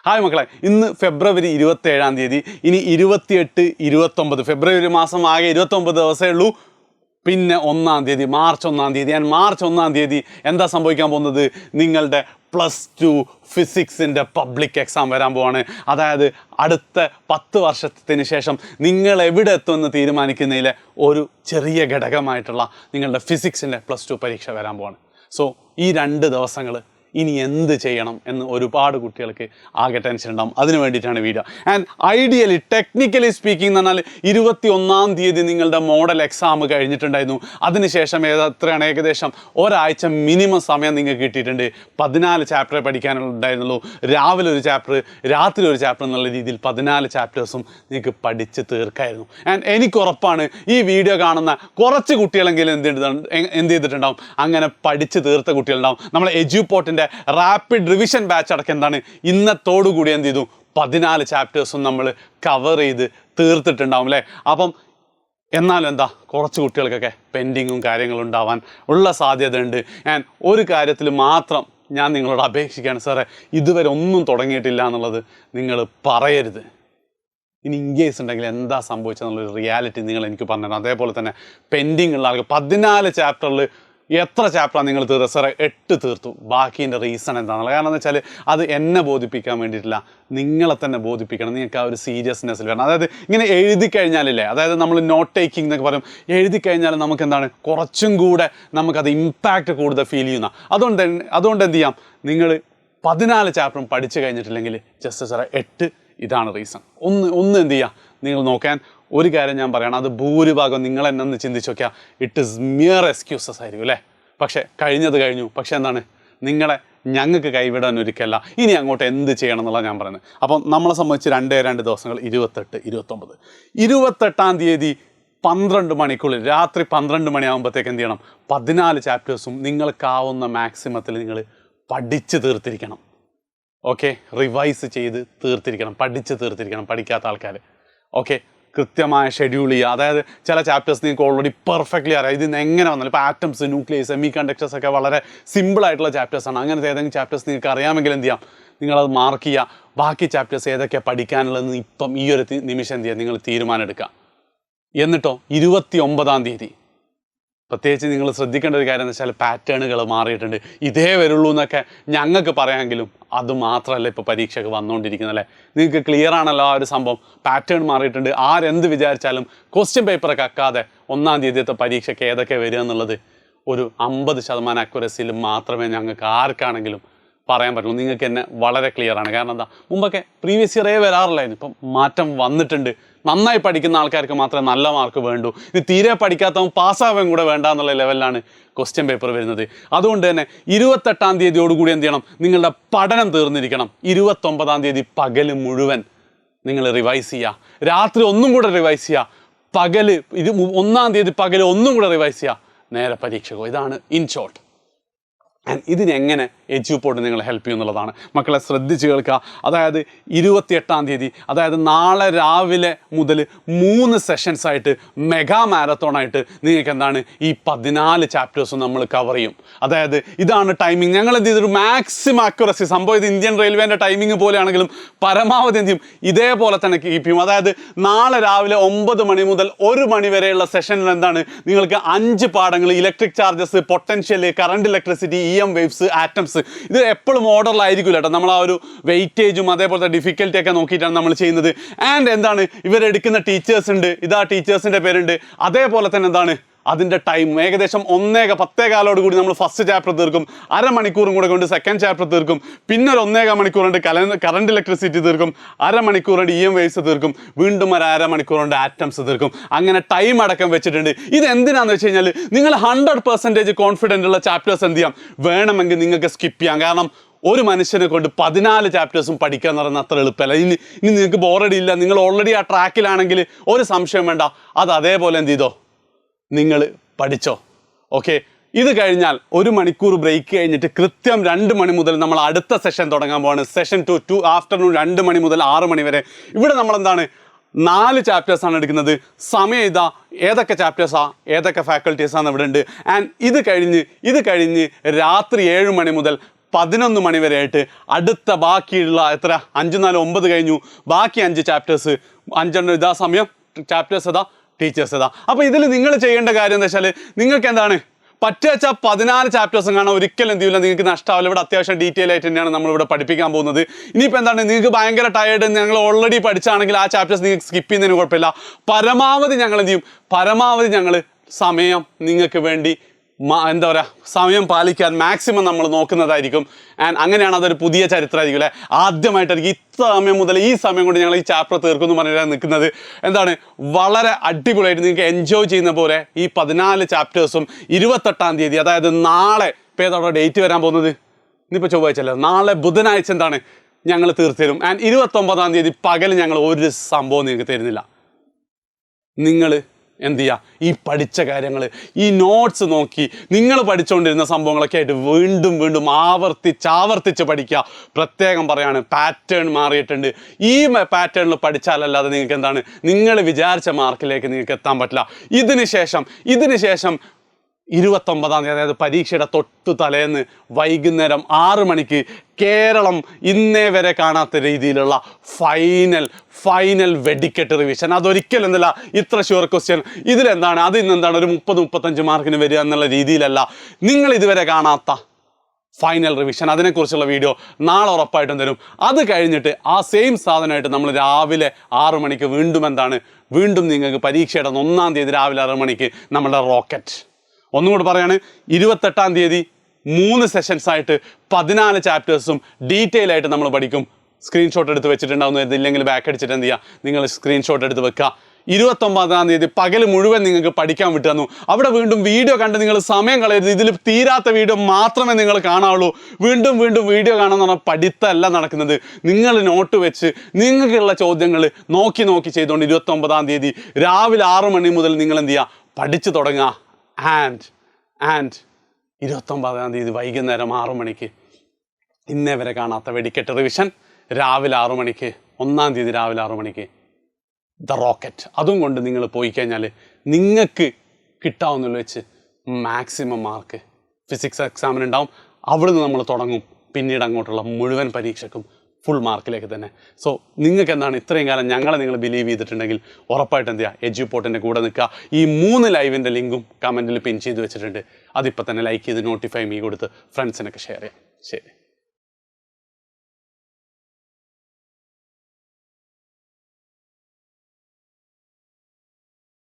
Hi മക്കളെ, ഇന്ന് ഫെബ്രുവരി 27 ഇനി 28, 29 ഫെബ്രുവരി മാസം ആകെ 29 ദിവസമേ ഉള്ളൂ. പിന്നെ 1 മാർച്ച് 1 ഞാൻ മാർച്ച് 1 എന്താ സംഭവിക്കാൻ പോകുന്നത്? നിങ്ങളുടെ +2 ഫിസിക്സിൻ്റെ പബ്ലിക് എക്സാം വരാൻ പോവാണ്. അതായത് അടുത്ത 10 വർഷത്തിന് ശേഷം നിങ്ങൾ എവിടെ എത്തുമെന്ന് തീരുമാനിക്കുന്നതിലെ ഒരു ചെറിയ ഘടകമായിട്ടുള്ള നിങ്ങളുടെ ഫിസിക്സിൻ്റെ +2 പരീക്ഷ വരാൻ പോവാണ്. സോ ഈ 2 ദിവസങ്ങൾ ഇനി എന്ത് ചെയ്യണം എന്ന് ഒരുപാട് കുട്ടികൾക്ക് ആകെ ടെൻഷൻ ഉണ്ടാകും. അതിന് വേണ്ടിയിട്ടാണ് video. And ideally technically speaking എന്ന് പറഞ്ഞാൽ 21 നിങ്ങളുടെ മോഡൽ എക്സാം കഴിഞ്ഞിട്ടുണ്ടായിരുന്നു. അതിനുശേഷം എത്രയാണ് ഏകദേശം ഒരാഴ്ച മിനിമം സമയം നിങ്ങൾക്ക് കിട്ടിയിട്ടുണ്ട്. 14 ചാപ്റ്റർ പഠിക്കാനുണ്ടായിരുന്നുള്ളൂ. രാവിലെ ഒരു ചാപ്റ്റർ, രാത്രി ഒരു ചാപ്റ്റർ എന്നുള്ള രീതിയിൽ 14 ചാപ്റ്റേഴ്സും നിങ്ങൾക്ക് പഠിച്ച് തീർക്കായിരുന്നു. ആൻഡ് എനിക്ക് ഉറപ്പാണ് ഈ വീഡിയോ കാണുന്ന കുറച്ച് കുട്ടികളെങ്കിലും എന്ത് ചെയ്തിട്ടുണ്ടാവും, അങ്ങനെ പഠിച്ച് തീർത്ത കുട്ടികളുണ്ടാവും. നമ്മൾ എജ്യൂപോർട്ടിൻ്റെ റാപ്പിഡ് റിവിഷൻ ബാച്ച് അടക്കം എന്താണ് ഇന്നത്തോടുകൂടി എന്ത് ചെയ്തു 14 ചാപ്റ്റേഴ്സും നമ്മൾ കവർ ചെയ്ത് തീർത്തിട്ടുണ്ടാവും അല്ലേ. അപ്പം എന്നാലും എന്താ കുറച്ച് കുട്ടികൾക്കൊക്കെ പെൻഡിങ്ങും കാര്യങ്ങളും ഉണ്ടാവാൻ ഉള്ള സാധ്യത ഉണ്ട്. ഞാൻ ഒരു കാര്യത്തിൽ മാത്രം ഞാൻ നിങ്ങളോട് അപേക്ഷിക്കുകയാണ്, സാറേ ഇതുവരെ ഒന്നും തുടങ്ങിയിട്ടില്ല എന്നുള്ളത് നിങ്ങൾ പറയരുത്. ഇനി ഇൻകേസ് ഉണ്ടെങ്കിൽ എന്താ സംഭവിച്ചതെന്നുള്ളൊരു റിയാലിറ്റി നിങ്ങൾ എനിക്ക് പറഞ്ഞു. അതേപോലെ തന്നെ പെൻഡിങ് ഉള്ള ആൾക്ക് 14 ചാപ്റ്ററിൽ എത്ര ചാപ്റ്ററാണ് നിങ്ങൾ തീർത്തത്? സാറേ 8 തീർത്തു. ബാക്കിൻ്റെ റീസൺ എന്താണെന്നുള്ളത് കാരണം എന്ന് വെച്ചാൽ അത് എന്നെ ബോധിപ്പിക്കാൻ വേണ്ടിയിട്ടില്ല, നിങ്ങളെ തന്നെ ബോധിപ്പിക്കണം. നിങ്ങൾക്ക് ആ ഒരു സീരിയസ്നെസ്സിൽ വരണം. അതായത് ഇങ്ങനെ എഴുതി കഴിഞ്ഞാലില്ലേ, അതായത് നമ്മൾ നോട്ട് ടേക്കിംഗ് എന്നൊക്കെ പറയും, എഴുതി കഴിഞ്ഞാൽ നമുക്ക് എന്താണ് കുറച്ചും കൂടെ നമുക്കത് ഇമ്പാക്റ്റ് കൂടുതൽ ഫീൽ ചെയ്യുന്ന. അതുകൊണ്ട് എന്ത് ചെയ്യാം, നിങ്ങൾ 14 ചാപ്റ്ററും പഠിച്ചു കഴിഞ്ഞിട്ടില്ലെങ്കിൽ ജസ്റ്റ് സാറേ 8 ഇതാണ് റീസൺ. ഒന്ന് എന്ത് ചെയ്യുക, നിങ്ങൾ നോക്കാൻ ഒരു കാര്യം ഞാൻ പറയണം, അത് ഭൂരിഭാഗം നിങ്ങൾ എന്നെ ഒന്ന് ചിന്തിച്ച് നോക്കിയാൽ ഇറ്റ് ഈസ് മിയർ എക്സ്ക്യൂസസ് ആയിരിക്കും അല്ലേ. പക്ഷേ കഴിഞ്ഞത് കഴിഞ്ഞു. പക്ഷേ എന്താണ്, നിങ്ങളെ ഞങ്ങൾക്ക് കൈവിടാൻ ഒരിക്കലല്ല. ഇനി അങ്ങോട്ട് എന്ത് ചെയ്യണം എന്നുള്ളത് ഞാൻ പറയുന്നത്. അപ്പം നമ്മളെ സംബന്ധിച്ച് 2 ദിവസങ്ങൾ 28, 29. 28 12 മണിക്കുള്ളിൽ, രാത്രി 12 മണിയാകുമ്പോഴത്തേക്ക് എന്ത് ചെയ്യണം, 14 ചാപ്റ്റേഴ്സും നിങ്ങൾക്കാവുന്ന മാക്സിമത്തിൽ നിങ്ങൾ പഠിച്ച് തീർത്തിരിക്കണം. ഓക്കെ, റിവൈസ് ചെയ്ത് തീർത്തിരിക്കണം, പഠിച്ച് തീർത്തിരിക്കണം. പഠിക്കാത്ത ആൾക്കാർ ഓക്കെ കൃത്യമായ ഷെഡ്യൂൾ ചെയ്യുക. അതായത് ചില ചാപ്റ്റേഴ്സ് നിങ്ങൾക്ക് ഓൾറെഡി പെർഫെക്റ്റ്ലി അറിയാം ഇത് എങ്ങനെ വന്നാലും. ഇപ്പോൾ ആറ്റംസ്, ന്യൂക്ലിയസ്, സെമി കണ്ടക്ടേഴ്സ് ഒക്കെ വളരെ സിമ്പിളായിട്ടുള്ള ചാപ്റ്റേഴ്സാണ്. അങ്ങനത്തെ ഏതെങ്കിലും ചാപ്റ്റേഴ്സ് നിങ്ങൾക്ക് അറിയാമെങ്കിൽ എന്ത് ചെയ്യാം, നിങ്ങളത് മാർക്ക് ചെയ്യുക. ബാക്കി ചാപ്റ്റേഴ്സ് ഏതൊക്കെയാണ് പഠിക്കാനുള്ളതെന്ന് ഇപ്പം ഈ ഒരു നിമിഷം എന്ത് ചെയ്യുക, നിങ്ങൾ തീരുമാനം എടുക്കുക. എന്നിട്ടോ 29 പ്രത്യേകിച്ച് നിങ്ങൾ ശ്രദ്ധിക്കേണ്ട ഒരു കാര്യം എന്ന് വെച്ചാൽ പാറ്റേണുകൾ മാറിയിട്ടുണ്ട്. ഇതേ വരുള്ളൂ എന്നൊക്കെ ഞങ്ങൾക്ക് പറയാമെങ്കിലും അത് മാത്രമല്ല ഇപ്പോൾ പരീക്ഷയ്ക്ക് വന്നുകൊണ്ടിരിക്കുന്നല്ലേ. നിങ്ങൾക്ക് ക്ലിയർ ആണല്ലോ ആ ഒരു സംഭവം. പാറ്റേൺ മാറിയിട്ടുണ്ട്. ആരെന്ത് വിചാരിച്ചാലും ക്വസ്റ്റ്യൻ പേപ്പറൊക്കെ അക്കാതെ 1 പരീക്ഷയ്ക്ക് ഏതൊക്കെ വരിക എന്നുള്ളത് ഒരു 50% അക്യുറസിയിൽ മാത്രമേ ഞങ്ങൾക്ക് ആർക്കാണെങ്കിലും പറയാൻ പറ്റുള്ളൂ. നിങ്ങൾക്ക് തന്നെ വളരെ ക്ലിയർ ആണ്. കാരണം എന്താ, മുമ്പൊക്കെ പ്രീവിയസ് ഇയറേ വരാറില്ലായിരുന്നു. ഇപ്പം മാറ്റം വന്നിട്ടുണ്ട്. നന്നായി പഠിക്കുന്ന ആൾക്കാർക്ക് മാത്രമേ നല്ല മാർക്ക് വേണ്ടൂ. ഇത് തീരെ പഠിക്കാത്തവൻ പാസ്സാവാൻ കൂടെ വേണ്ട എന്നുള്ള ലെവലിലാണ് ക്വസ്റ്റ്യൻ പേപ്പർ വരുന്നത്. അതുകൊണ്ട് തന്നെ 28 എന്ത് ചെയ്യണം, നിങ്ങളുടെ പഠനം തീർന്നിരിക്കണം. 29 പകൽ മുഴുവൻ നിങ്ങൾ റിവൈസ് ചെയ്യുക. രാത്രി ഒന്നും കൂടെ റിവൈസ് ചെയ്യുക. പകൽ 1 പകൽ ഒന്നും കൂടെ റിവൈസ് ചെയ്യുക. നേരെ പരീക്ഷക്കോ. ഇതാണ് ഇൻ ഷോർട്ട്. ആൻഡ് ഇതിനെങ്ങനെ എജ്യൂപോർട്ട് നിങ്ങളെ ഹെൽപ്പ് ചെയ്യുന്നുള്ളതാണ്. മക്കളെ ശ്രദ്ധിച്ച് കേൾക്കുക. അതായത് 28 അതായത് നാളെ രാവിലെ മുതൽ 3 സെഷൻസായിട്ട് മെഗാ മാരത്തോണായിട്ട് നിങ്ങൾക്ക് എന്താണ് ഈ 14 ചാപ്റ്റേഴ്സും നമ്മൾ കവർ ചെയ്യും. അതായത് ഇതാണ് ടൈമിങ്. ഞങ്ങൾ എന്ത് ചെയ്തൊരു മാക്സിമം അക്യുറസി, സംഭവം ഇത് ഇന്ത്യൻ റെയിൽവേൻ്റെ ടൈമിങ് പോലെയാണെങ്കിലും പരമാവധി എന്ത് ചെയ്യും ഇതേപോലെ തന്നെ കീപ്പ് ചെയ്യും. അതായത് നാളെ രാവിലെ 9 മണി മുതൽ 1 മണി വരെയുള്ള സെഷനിൽ എന്താണ് നിങ്ങൾക്ക് 5 പാഠങ്ങൾ, electric charges, potential, current electricity, EM waves, atoms. ഇത് എപ്പോഴും ഓർഡറിലായിരിക്കില്ല കേട്ടോ. നമ്മൾ ആ ഒരു വെയിറ്റേജും അതേപോലത്തെ ഡിഫിക്കൽറ്റി ഒക്കെ നോക്കിയിട്ടാണ് നമ്മൾ ചെയ്യുന്നത്. ആൻഡ് എന്താണ് ഇവരെടുക്കുന്ന ടീച്ചേഴ്സ് ഉണ്ട്, ഇതാ ടീച്ചേഴ്സിൻ്റെ പേരുണ്ട്. അതേപോലെ തന്നെ എന്താണ് അതിൻ്റെ ടൈം ഏകദേശം 10:15 കൂടി നമ്മൾ ഫസ്റ്റ് ചാപ്റ്റർ തീർക്കും. അരമണിക്കൂറും കൂടെ കൊണ്ട് സെക്കൻഡ് ചാപ്റ്റർ തീർക്കും. പിന്നെ ഒരു 1.25 മണിക്കൂർ കൊണ്ട് കറണ്ട് ഇലക്ട്രിസിറ്റി തീർക്കും. അരമണിക്കൂർ കൊണ്ട് EM വേവ്സ് തീർക്കും. വീണ്ടും ഒരു അരമണിക്കൂർ കൊണ്ട് ആറ്റംസ് തീർക്കും. അങ്ങനെ ടൈം അടക്കം വെച്ചിട്ടുണ്ട്. ഇത് എന്തിനാന്ന് വെച്ച് കഴിഞ്ഞാൽ നിങ്ങൾ 100% കോൺഫിഡൻ്റ് ഉള്ള ചാപ്റ്റേഴ്സ് എന്ത് ചെയ്യാം, വേണമെങ്കിൽ നിങ്ങൾക്ക് സ്കിപ്പ് ചെയ്യാം. കാരണം ഒരു മനുഷ്യനെ കൊണ്ട് 14 ചാപ്റ്റേഴ്സും പഠിക്കുക എന്ന് പറയുന്നത് അത്ര എളുപ്പമല്ല. ഇനി നിങ്ങൾക്ക് ബോറടി ഇല്ല, നിങ്ങൾ ഓൾറെഡി ആ ട്രാക്കിലാണെങ്കിൽ ഒരു സംശയം വേണ്ട, അത് അതേപോലെ എന്ത് ചെയ്തോ, നിങ്ങൾ പഠിച്ചോ. ഓക്കെ, ഇത് കഴിഞ്ഞാൽ 1 മണിക്കൂർ ബ്രേക്ക് കഴിഞ്ഞിട്ട് കൃത്യം 2 മണി മുതൽ നമ്മൾ അടുത്ത സെഷൻ തുടങ്ങാൻ പോവാണ്. സെഷൻ 2 ആഫ്റ്റർനൂൺ 2 മണി മുതൽ 6 മണി വരെ. ഇവിടെ നമ്മൾ എന്താണ് 4 ചാപ്റ്റേഴ്സാണ് എടുക്കുന്നത്. സമയം ഇതാ, ഏതൊക്കെ ചാപ്റ്റേഴ്സാണ്, ഏതൊക്കെ ഫാക്കൽറ്റീസാണ് ഇവിടെ ഉണ്ട്. ആൻഡ് ഇത് കഴിഞ്ഞ് രാത്രി 7 മണി മുതൽ 11 മണി വരെ ആയിട്ട് അടുത്ത ബാക്കിയുള്ള എത്ര 5, 4, 9 കഴിഞ്ഞു, ബാക്കി 5 ചാപ്റ്റേഴ്സ് 5 ഇതാ സമയം, ചാപ്റ്റേഴ്സ് ഇതാ, ടീച്ചേഴ്സ് ഇതാ. അപ്പോൾ ഇതിൽ നിങ്ങൾ ചെയ്യേണ്ട കാര്യം എന്താ വെച്ചാൽ നിങ്ങൾക്ക് എന്താണ് പറ്റുക 14 ചാപ്റ്റേഴ്സും കാണാൻ ഒരിക്കലും എന്ത് ചെയ്യില്ല, നിങ്ങൾക്ക് നഷ്ടമാവില്ല. ഇവിടെ അത്യാവശ്യം ഡീറ്റെയിൽ ആയിട്ട് തന്നെയാണ് നമ്മളിവിടെ പഠിപ്പിക്കാൻ പോകുന്നത്. ഇനിയിപ്പോൾ എന്താണ് നിങ്ങൾക്ക് ഭയങ്കര ടയേർഡ്, ഞങ്ങൾ ഓൾറെഡി പഠിച്ചാണെങ്കിൽ ആ ചാപ്റ്റേഴ്സ് നിങ്ങൾക്ക് സ്കിപ്പ് ചെയ്യുന്നതിന് കുഴപ്പമില്ല. പരമാവധി ഞങ്ങൾ എന്ത് ചെയ്യും, പരമാവധി ഞങ്ങൾ സമയം നിങ്ങൾക്ക് വേണ്ടി എന്താ പറയുക, സമയം പാലിക്കാൻ മാക്സിമം നമ്മൾ നോക്കുന്നതായിരിക്കും. ആൻഡ് അങ്ങനെയാണ് അതൊരു പുതിയ ചരിത്രമായിരിക്കും അല്ലേ. ആദ്യമായിട്ടായിരിക്കും ഇത്ര സമയം മുതൽ ഈ സമയം കൊണ്ട് ഞങ്ങൾ ഈ ചാപ്റ്റർ തീർക്കുമെന്ന് പറഞ്ഞാൽ നിൽക്കുന്നത്. എന്താണ് വളരെ അടിപൊളിയായിട്ട് നിങ്ങൾക്ക് എൻജോയ് ചെയ്യുന്ന പോലെ ഈ 14 ചാപ്റ്റേഴ്സും 28-ാം തീയതി, അതായത് നാളെ, ഇപ്പോൾ ഏതോടെ ഡേറ്റ് വരാൻ പോകുന്നത്, ഇന്നിപ്പോൾ ചൊവ്വാഴ്ച, നാളെ ബുധനാഴ്ച എന്താണ് ഞങ്ങൾ തീർത്തരും. ആൻഡ് 29-ാം തീയതി പകൽ ഞങ്ങൾ ഒരു സംഭവം നിങ്ങൾക്ക് തരുന്നില്ല. നിങ്ങൾ എന്ത് ചെയ്യുക, ഈ പഠിച്ച കാര്യങ്ങൾ, ഈ നോട്ട്സ് നോക്കി നിങ്ങൾ പഠിച്ചുകൊണ്ടിരുന്ന സംഭവങ്ങളൊക്കെ ആയിട്ട് വീണ്ടും വീണ്ടും ആവർത്തിച്ച് പഠിക്കുക. പ്രത്യേകം പറയാണ്, പാറ്റേൺ മാറിയിട്ടുണ്ട്. ഈ പാറ്റേണിൽ പഠിച്ചാലല്ലാതെ നിങ്ങൾക്ക് എന്താണ് നിങ്ങൾ വിചാരിച്ച മാർക്കിലേക്ക് നിങ്ങൾക്ക് എത്താൻ പറ്റില്ല. ഇതിന് ശേഷം 29-ാം തീയതി, അതായത് പരീക്ഷയുടെ തൊട്ടു തലേന്ന് വൈകുന്നേരം 6 മണിക്ക് കേരളം ഇന്നേ വരെ കാണാത്ത രീതിയിലുള്ള ഫൈനൽ വെടിക്കെട്ട് റിവിഷൻ. അതൊരിക്കലും എന്തല്ല ഇത്ര ഷുവർ ക്വസ്റ്റ്യൻ ഇതിലെന്താണ്, അത് ഇന്നെന്താണ് ഒരു 30-35 മാർക്കിന് വരിക എന്നുള്ള രീതിയിലല്ല. നിങ്ങൾ ഇതുവരെ കാണാത്ത ഫൈനൽ റിവിഷൻ, അതിനെക്കുറിച്ചുള്ള വീഡിയോ നാളെ ഉറപ്പായിട്ടും തരും. അത് കഴിഞ്ഞിട്ട് ആ സെയിം സാധനമായിട്ട് നമ്മൾ രാവിലെ 6 മണിക്ക് വീണ്ടും നിങ്ങൾക്ക് പരീക്ഷയുടെ 1-ാം തീയതി രാവിലെ 6 മണിക്ക് നമ്മുടെ റോക്കറ്റ്. ഒന്നുകൂടി പറയാണ്, 28-ാം തീയതി 3 സെഷൻസ് ആയിട്ട് 14 ചാപ്റ്റേഴ്സും ഡീറ്റെയിൽ ആയിട്ട് നമ്മൾ പഠിക്കും. സ്ക്രീൻഷോട്ട് എടുത്ത് വെച്ചിട്ടുണ്ടാവുന്നു, ഇതില്ലെങ്കിൽ ബാക്ക് അടിച്ചിട്ട് എന്ത് ചെയ്യുക, നിങ്ങൾ സ്ക്രീൻഷോട്ട് എടുത്ത് വെക്കുക. 29-ാം തീയതി പകൽ മുഴുവൻ നിങ്ങൾക്ക് പഠിക്കാൻ വിട്ടു തന്നു. അവിടെ വീണ്ടും വീഡിയോ കണ്ട് നിങ്ങൾ സമയം കളയരുത്. ഇതിൽ തീരാത്ത വീഡിയോ മാത്രമേ നിങ്ങൾ കാണാവുള്ളൂ. വീണ്ടും വീഡിയോ കാണാമെന്ന് പറഞ്ഞാൽ പഠിത്തമല്ല നടക്കുന്നത്. നിങ്ങൾ നോട്ട് വെച്ച് നിങ്ങൾക്കുള്ള ചോദ്യങ്ങൾ നോക്കി ചെയ്തുകൊണ്ട് 29-ാം തീയതി രാവിലെ 6 മണി മുതൽ നിങ്ങൾ എന്ത് ചെയ്യുക, പഠിച്ചു തുടങ്ങുക. ആൻഡ് 29-ാം തീയതി വൈകുന്നേരം 6 മണിക്ക് ഇന്നേ വരെ കാണാത്ത വെടിക്കെട്ട് റിവിഷൻ രാവിലെ 6 മണിക്ക്, 1-ാം തീയതി രാവിലെ 6 മണിക്ക് ദ റോക്കറ്റ്. അതും കൊണ്ട് നിങ്ങൾ പോയി കഴിഞ്ഞാൽ നിങ്ങൾക്ക് കിട്ടാവുന്നതിൽ വെച്ച് മാക്സിമം മാർക്ക് ഫിസിക്സ് എക്സാമിനുണ്ടാവും. അവിടുന്ന് നമ്മൾ തുടങ്ങും പിന്നീട് അങ്ങോട്ടുള്ള മുഴുവൻ പരീക്ഷയ്ക്കും ഫുൾ മാർക്കിലേക്ക് തന്നെ. സോ നിങ്ങൾക്ക് എന്താണ് ഇത്രയും കാലം ഞങ്ങളെ നിങ്ങൾ ബിലീവ് ചെയ്തിട്ടുണ്ടെങ്കിൽ ഉറപ്പായിട്ട് എന്ത് ചെയ്യുക, എഡ്യൂപോർട്ടിൻ്റെ കൂടെ നിൽക്കുക. ഈ 3 ലൈവിൻ്റെ ലിങ്കും കമൻറ്റിൽ പിൻ ചെയ്ത് വെച്ചിട്ടുണ്ട്. അതിപ്പോൾ തന്നെ ലൈക്ക് ചെയ്ത് നോട്ടിഫൈ കൊടുത്ത് ഫ്രണ്ട്സിനൊക്കെ ഷെയർ ചെയ്യാം. ശരി.